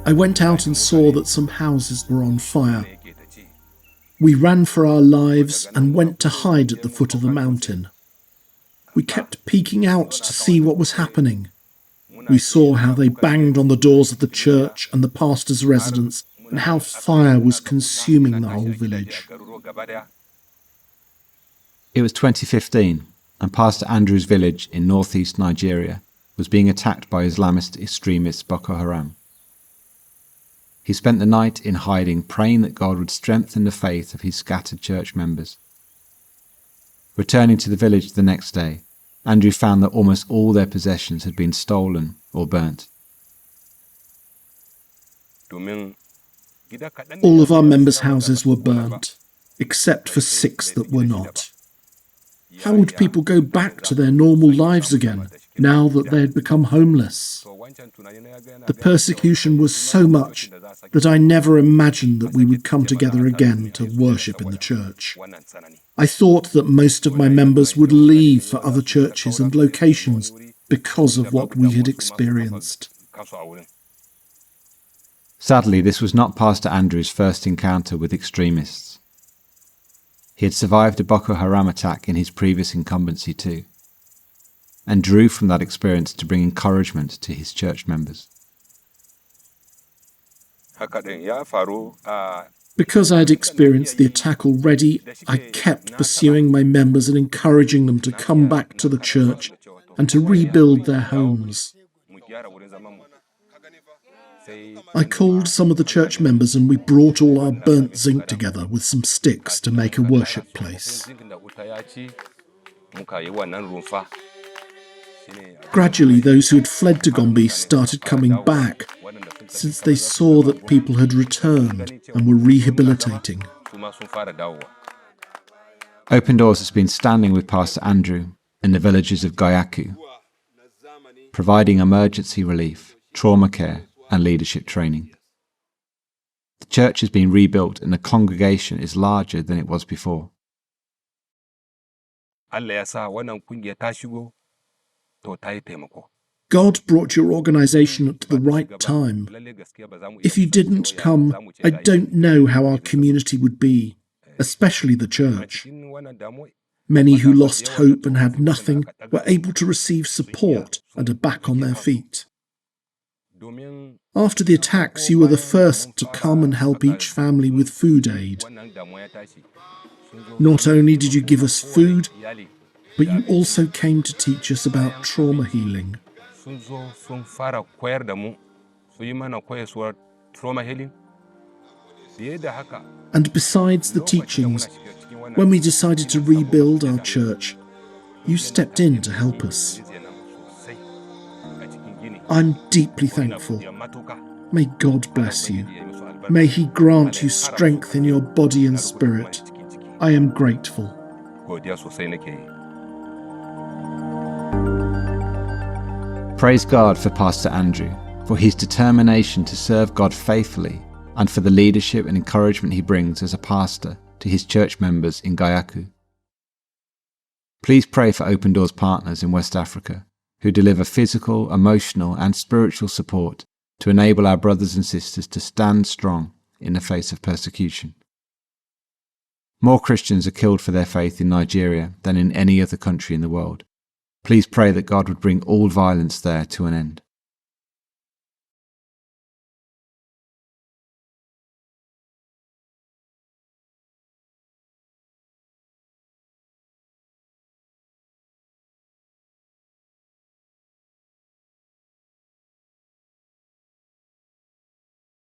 I went out and saw that some houses were on fire. We ran for our lives and went to hide at the foot of the mountain. We kept peeking out to see what was happening. We saw how they banged on the doors of the church and the pastor's residence, and how fire was consuming the whole village. It was 2015, and Pastor Andrew's village in northeast Nigeria was being attacked by Islamist extremists Boko Haram. He spent the night in hiding, praying that God would strengthen the faith of his scattered church members. Returning to the village the next day, Andrew found that almost all their possessions had been stolen or burnt. All of our members' houses were burnt, except for 6 that were not. How would people go back to their normal lives again, now that they had become homeless? The persecution was so much that I never imagined that we would come together again to worship in the church. I thought that most of my members would leave for other churches and locations because of what we had experienced. Sadly, this was not Pastor Andrew's first encounter with extremists. He had survived a Boko Haram attack in his previous incumbency too, and drew from that experience to bring encouragement to his church members. Because I had experienced the attack already, I kept pursuing my members and encouraging them to come back to the church and to rebuild their homes. I called some of the church members and we brought all our burnt zinc together with some sticks to make a worship place. Gradually, those who had fled to Gombe started coming back, since they saw that people had returned and were rehabilitating. Open Doors has been standing with Pastor Andrew in the villages of Gayaku, providing emergency relief, trauma care and leadership training. The church has been rebuilt and the congregation is larger than it was before. God brought your organisation at the right time. If you didn't come, I don't know how our community would be, especially the church. Many who lost hope and had nothing were able to receive support and are back on their feet. After the attacks, you were the first to come and help each family with food aid. Not only did you give us food, but you also came to teach us about trauma healing. And besides the teachings, when we decided to rebuild our church, you stepped in to help us. I'm deeply thankful. May God bless you. May He grant you strength in your body and spirit. I am grateful. Praise God for Pastor Andrew, for his determination to serve God faithfully and for the leadership and encouragement he brings as a pastor to his church members in Gayaku. Please pray for Open Doors partners in West Africa who deliver physical, emotional and spiritual support to enable our brothers and sisters to stand strong in the face of persecution. More Christians are killed for their faith in Nigeria than in any other country in the world. Please pray that God would bring all violence there to an end.